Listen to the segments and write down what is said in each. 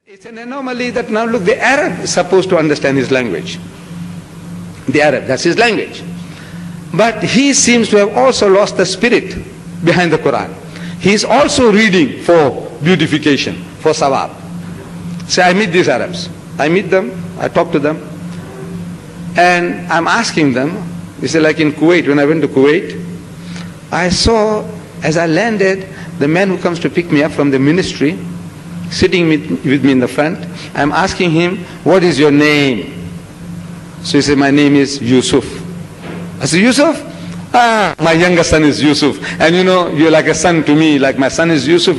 It's an anomaly that now look, the Arab is supposed to understand his language. The Arab, that's his language. But he seems to have also lost the spirit behind the Quran. He is also reading for beautification, for sawab. So I meet these Arabs. I meet them, I talk to them, and I'm asking them, you see, like in Kuwait, when I went to Kuwait, I saw, as I landed, the man who comes to pick me up from the ministry, sitting with me in the front. I'm asking him, what is your name? So he said, my name is Yusuf. I said, Yusuf? Ah, my younger son is Yusuf. And you know, you're like a son to me, like my son is Yusuf.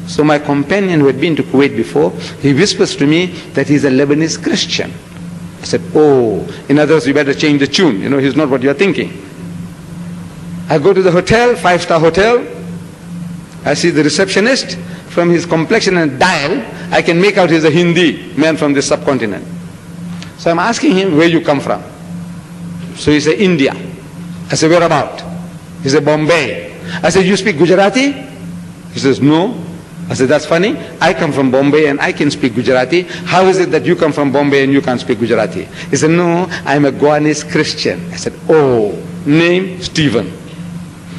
So my companion who had been to Kuwait before, he whispers to me that he's a Lebanese Christian. I said, oh, in other words, you better change the tune. You know, he's not what you're thinking. I go to the hotel, 5-star hotel. I see the receptionist. From his complexion and dial, I can make out he's a Hindi man from this subcontinent. So I'm asking him, where you come from? So he said, India. I said, where about? He said, Bombay. I said, you speak Gujarati? He says, no. I said, that's funny. I come from Bombay and I can speak Gujarati. How is it that you come from Bombay and you can't speak Gujarati? He said, no, I'm a Goanese Christian. I said, oh, name Stephen.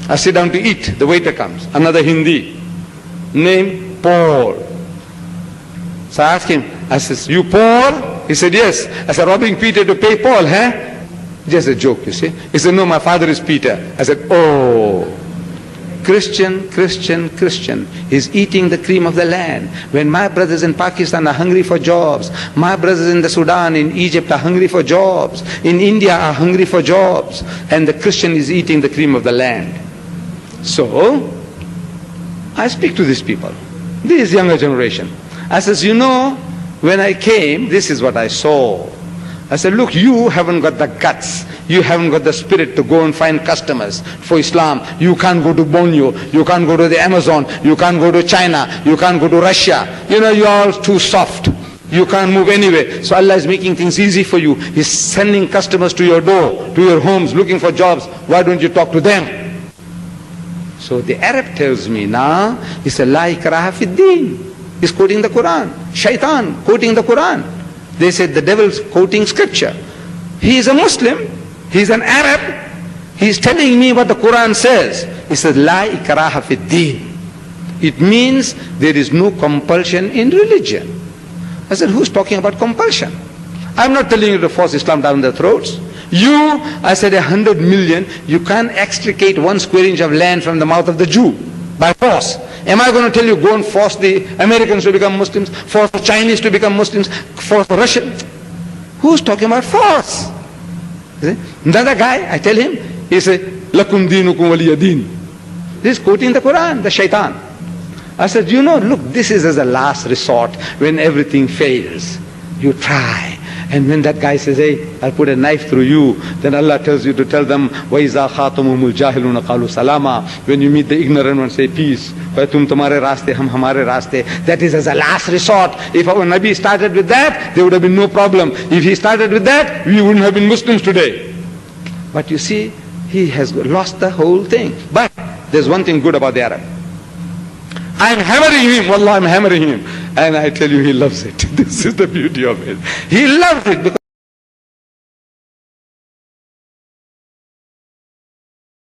I sit down to eat. The waiter comes. Another Hindi. Name Paul. So I asked him, I said, you Paul? He said, yes. I said, robbing Peter to pay Paul, huh? Just a joke, you see. He said, no, my father is Peter. I said, oh, Christian, Christian, Christian. He's eating the cream of the land. When my brothers in Pakistan are hungry for jobs, my brothers in the Sudan, in Egypt are hungry for jobs, in India are hungry for jobs, and the Christian is eating the cream of the land. So, I speak to these people, this younger generation. I says, you know, when I came, this is what I saw. I said, look, you haven't got the guts. You haven't got the spirit to go and find customers for Islam. You can't go to Borneo. You can't go to the Amazon. You can't go to China. You can't go to Russia. You know, you're all too soft. You can't move anywhere. So Allah is making things easy for you. He's sending customers to your door, to your homes, looking for jobs. Why don't you talk to them? So the Arab tells me now, he said, La ikraha fid din. He's quoting the Quran. Shaitan quoting the Quran. They said the devil's quoting scripture. He is a Muslim. He's an Arab. He's telling me what the Quran says. He says, La ikraha fid din. It means there is no compulsion in religion. I said, who's talking about compulsion? I'm not telling you to force Islam down their throats. You, I said, 100 million, you can't extricate 1 square inch of land from the mouth of the Jew by force. Am I going to tell you, go and force the Americans to become Muslims, force the Chinese to become Muslims, force the Russians? Who's talking about force? Another guy, I tell him, he said, Lakum dinukum waliya din. This is quoting the Quran, the shaitan. I said, you know, look, this is as a last resort when everything fails. You try. And when that guy says, hey, I'll put a knife through you, then Allah tells you to tell them, وَإِذَا خَاطَمُهُمُ الْجَاهِلُونَ قَالُوا سَلَامًا. When you meet the ignorant one, say peace. تُم تمہارے راستے, ہم ہمارے راستے. That is as a last resort. If our Nabi started with that, there would have been no problem. If he started with that, we wouldn't have been Muslims today. But you see, he has lost the whole thing. But there's one thing good about the Arab. I'm hammering him, wallah, I'm hammering him. And I tell you, he loves it. This is the beauty of it. He loves it because